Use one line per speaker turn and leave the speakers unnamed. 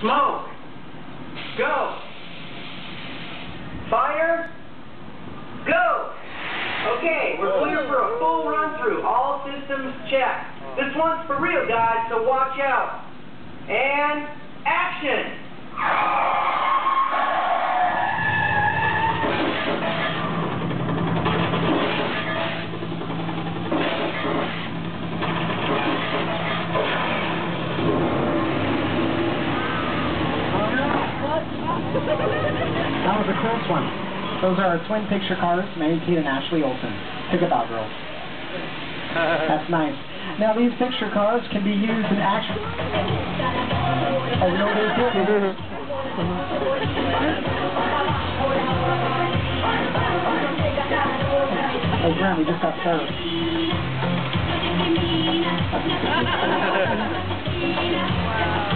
Smoke. Go. Fire. Go. Okay, we're clear for a full run through. All systems check. This one's for real, guys, so watch out. And action.
That was a close one. Those are our twin picture cards, Mary Kate and Ashley Olsen. Pick it out, girls. That's nice. Now these picture cards can be used in action. Oh, you know what it is? Oh, Graham, we just got served.
Wow.